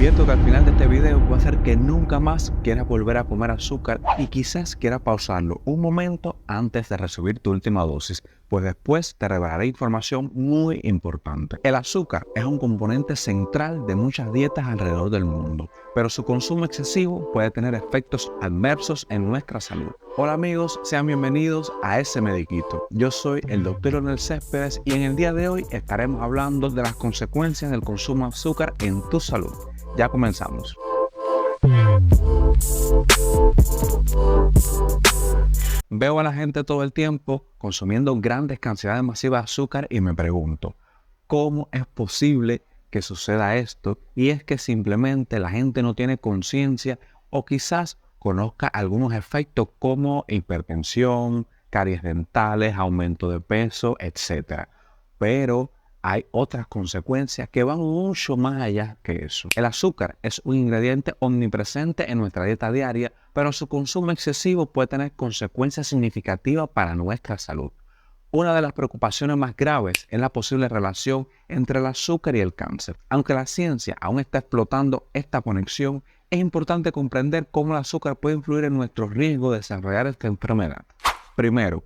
advierto que al final de este video voy a hacer que nunca más quieras volver a comer azúcar y quizás quieras pausarlo un momento antes de recibir tu última dosis, pues después te revelaré información muy importante. El azúcar es un componente central de muchas dietas alrededor del mundo, pero su consumo excesivo puede tener efectos adversos en nuestra salud. Hola amigos, sean bienvenidos a Ese Mediquito. Yo soy el Dr. Leonel Céspedes y en el día de hoy estaremos hablando de las consecuencias del consumo de azúcar en tu salud. Ya comenzamos. Veo a la gente todo el tiempo consumiendo grandes cantidades masivas de azúcar y me pregunto, ¿cómo es posible que suceda esto? Y es que simplemente la gente no tiene conciencia o quizás conozca algunos efectos como hipertensión, caries dentales, aumento de peso, etc. Pero hay otras consecuencias que van mucho más allá que eso. El azúcar es un ingrediente omnipresente en nuestra dieta diaria, pero su consumo excesivo puede tener consecuencias significativas para nuestra salud. Una de las preocupaciones más graves es la posible relación entre el azúcar y el cáncer. Aunque la ciencia aún está explotando esta conexión, es importante comprender cómo el azúcar puede influir en nuestro riesgo de desarrollar esta enfermedad. Primero,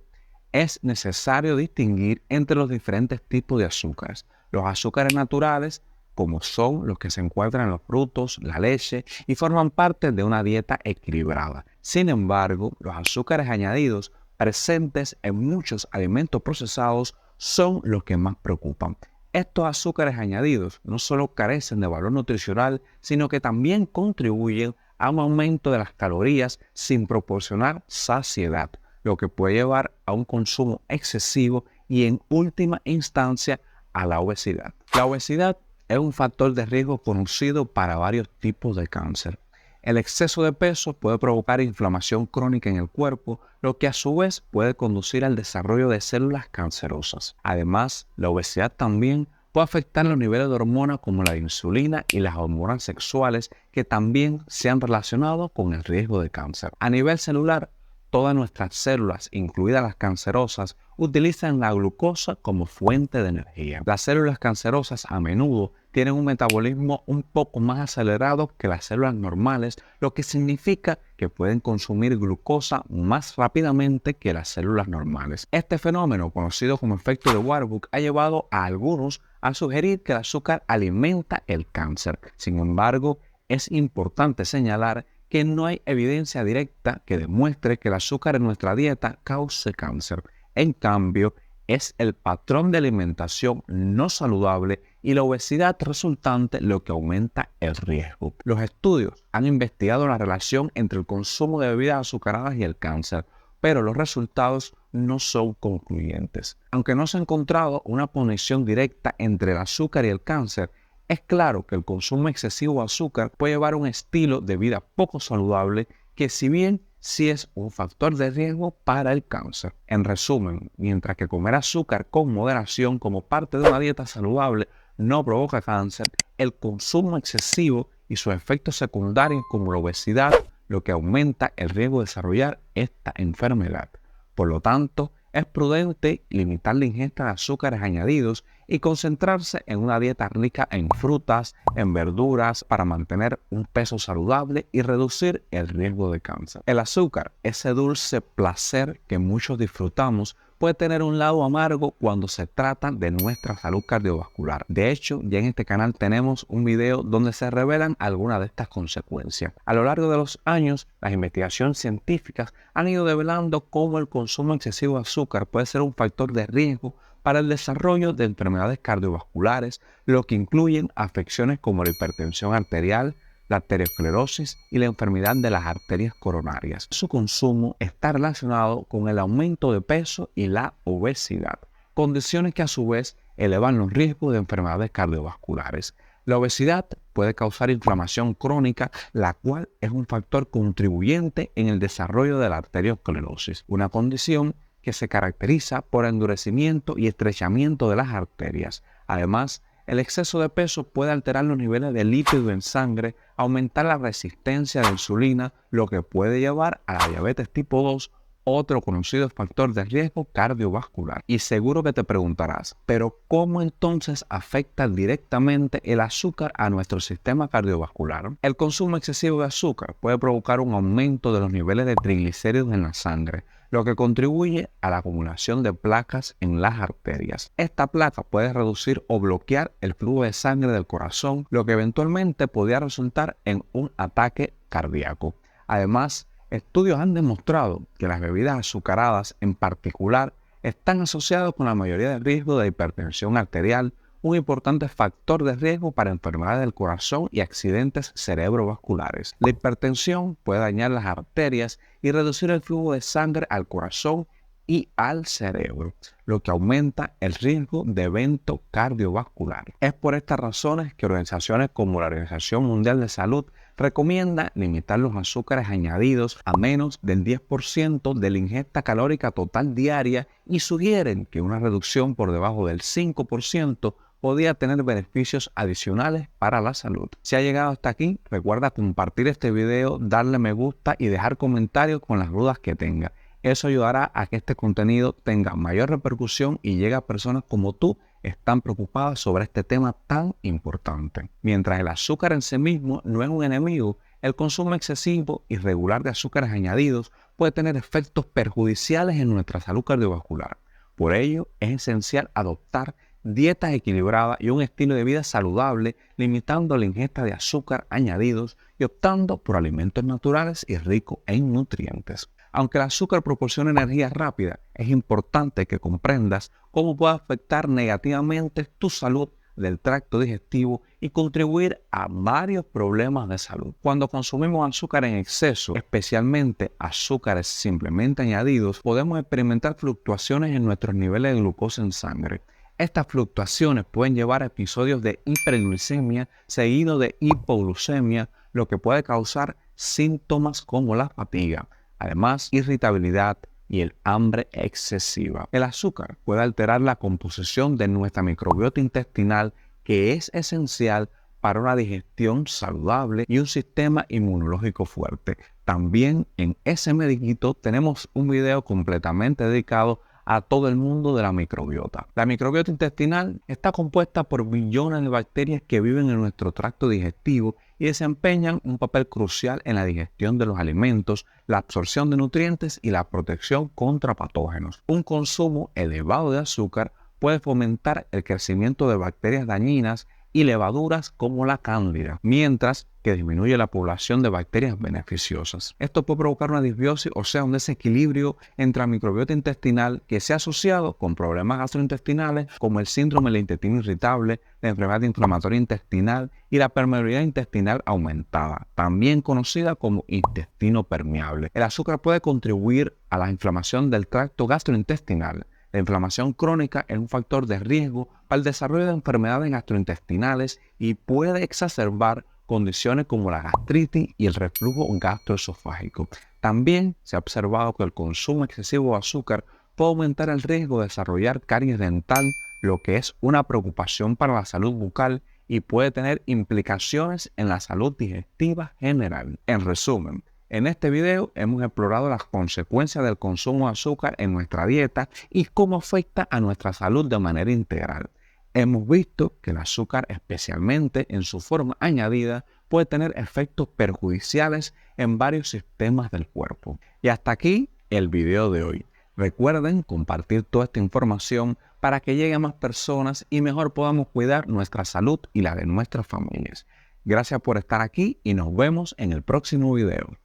es necesario distinguir entre los diferentes tipos de azúcares. Los azúcares naturales, como son los que se encuentran en los frutos, la leche, y forman parte de una dieta equilibrada. Sin embargo, los azúcares añadidos presentes en muchos alimentos procesados son los que más preocupan. Estos azúcares añadidos no solo carecen de valor nutricional, sino que también contribuyen a un aumento de las calorías sin proporcionar saciedad, lo que puede llevar a un consumo excesivo y en última instancia a la obesidad. La obesidad es un factor de riesgo conocido para varios tipos de cáncer. El exceso de peso puede provocar inflamación crónica en el cuerpo, lo que a su vez puede conducir al desarrollo de células cancerosas. Además, la obesidad también puede afectar los niveles de hormonas como la insulina y las hormonas sexuales que también se han relacionado con el riesgo de cáncer. A nivel celular, todas nuestras células, incluidas las cancerosas, utilizan la glucosa como fuente de energía. Las células cancerosas a menudo tienen un metabolismo un poco más acelerado que las células normales, lo que significa que pueden consumir glucosa más rápidamente que las células normales. Este fenómeno, conocido como efecto de Warburg, ha llevado a algunos a sugerir que el azúcar alimenta el cáncer. Sin embargo, es importante señalar que no hay evidencia directa que demuestre que el azúcar en nuestra dieta cause cáncer. En cambio, es el patrón de alimentación no saludable y la obesidad resultante lo que aumenta el riesgo. Los estudios han investigado la relación entre el consumo de bebidas azucaradas y el cáncer, pero los resultados no son concluyentes. Aunque no se ha encontrado una conexión directa entre el azúcar y el cáncer, es claro que el consumo excesivo de azúcar puede llevar a un estilo de vida poco saludable que, si bien sí es un factor de riesgo para el cáncer. En resumen, mientras que comer azúcar con moderación como parte de una dieta saludable no provoca cáncer, el consumo excesivo y sus efectos secundarios como la obesidad, lo que aumenta el riesgo de desarrollar esta enfermedad. Por lo tanto, es prudente limitar la ingesta de azúcares añadidos y concentrarse en una dieta rica en frutas, en verduras, para mantener un peso saludable y reducir el riesgo de cáncer. El azúcar, ese dulce placer que muchos disfrutamos, puede tener un lado amargo cuando se trata de nuestra salud cardiovascular. De hecho, ya en este canal tenemos un video donde se revelan algunas de estas consecuencias. A lo largo de los años, las investigaciones científicas han ido develando cómo el consumo excesivo de azúcar puede ser un factor de riesgo para el desarrollo de enfermedades cardiovasculares, lo que incluyen afecciones como la hipertensión arterial, la arteriosclerosis y la enfermedad de las arterias coronarias. Su consumo está relacionado con el aumento de peso y la obesidad, condiciones que a su vez elevan los riesgos de enfermedades cardiovasculares. La obesidad puede causar inflamación crónica, la cual es un factor contribuyente en el desarrollo de la arteriosclerosis, una condición que se caracteriza por endurecimiento y estrechamiento de las arterias. Además, el exceso de peso puede alterar los niveles de lípido en sangre, aumentar la resistencia a la insulina, lo que puede llevar a la diabetes tipo 2 otro conocido factor de riesgo cardiovascular. Y seguro que te preguntarás, ¿pero cómo entonces afecta directamente el azúcar a nuestro sistema cardiovascular? El consumo excesivo de azúcar puede provocar un aumento de los niveles de triglicéridos en la sangre, lo que contribuye a la acumulación de placas en las arterias. Esta placa puede reducir o bloquear el flujo de sangre del corazón, lo que eventualmente podría resultar en un ataque cardíaco. Además, estudios han demostrado que las bebidas azucaradas en particular están asociadas con la mayoría del riesgo de hipertensión arterial, un importante factor de riesgo para enfermedades del corazón y accidentes cerebrovasculares. La hipertensión puede dañar las arterias y reducir el flujo de sangre al corazón y al cerebro, lo que aumenta el riesgo de evento cardiovascular. Es por estas razones que organizaciones como la Organización Mundial de Salud recomienda limitar los azúcares añadidos a menos del 10% de la ingesta calórica total diaria y sugieren que una reducción por debajo del 5% podría tener beneficios adicionales para la salud. Si ha llegado hasta aquí, recuerda compartir este video, darle me gusta y dejar comentarios con las dudas que tenga. Eso ayudará a que este contenido tenga mayor repercusión y llegue a personas como tú están preocupadas sobre este tema tan importante. Mientras el azúcar en sí mismo no es un enemigo, el consumo excesivo y regular de azúcares añadidos puede tener efectos perjudiciales en nuestra salud cardiovascular. Por ello, es esencial adoptar dietas equilibradas y un estilo de vida saludable, limitando la ingesta de azúcar añadidos y optando por alimentos naturales y ricos en nutrientes. Aunque el azúcar proporciona energía rápida, es importante que comprendas cómo puede afectar negativamente tu salud del tracto digestivo y contribuir a varios problemas de salud. Cuando consumimos azúcar en exceso, especialmente azúcares simplemente añadidos, podemos experimentar fluctuaciones en nuestros niveles de glucosa en sangre. Estas fluctuaciones pueden llevar a episodios de hiperglicemia seguido de hipoglucemia, lo que puede causar síntomas como la fatiga. Además, irritabilidad y el hambre excesiva. El azúcar puede alterar la composición de nuestra microbiota intestinal, que es esencial para una digestión saludable y un sistema inmunológico fuerte. También en ese mediguito tenemos un video completamente dedicado a todo el mundo de la microbiota. La microbiota intestinal está compuesta por billones de bacterias que viven en nuestro tracto digestivo y desempeñan un papel crucial en la digestión de los alimentos, la absorción de nutrientes y la protección contra patógenos. Un consumo elevado de azúcar puede fomentar el crecimiento de bacterias dañinas y levaduras como la cándida, mientras que disminuye la población de bacterias beneficiosas. Esto puede provocar una disbiosis, o sea, un desequilibrio entre la microbiota intestinal que se ha asociado con problemas gastrointestinales como el síndrome del intestino irritable, la enfermedad inflamatoria intestinal y la permeabilidad intestinal aumentada, también conocida como intestino permeable. El azúcar puede contribuir a la inflamación del tracto gastrointestinal. La inflamación crónica es un factor de riesgo para el desarrollo de enfermedades gastrointestinales y puede exacerbar condiciones como la gastritis y el reflujo gastroesofágico. También se ha observado que el consumo excesivo de azúcar puede aumentar el riesgo de desarrollar caries dental, lo que es una preocupación para la salud bucal y puede tener implicaciones en la salud digestiva general. En resumen, en este video hemos explorado las consecuencias del consumo de azúcar en nuestra dieta y cómo afecta a nuestra salud de manera integral. Hemos visto que el azúcar, especialmente en su forma añadida, puede tener efectos perjudiciales en varios sistemas del cuerpo. Y hasta aquí el video de hoy. Recuerden compartir toda esta información para que llegue a más personas y mejor podamos cuidar nuestra salud y la de nuestras familias. Gracias por estar aquí y nos vemos en el próximo video.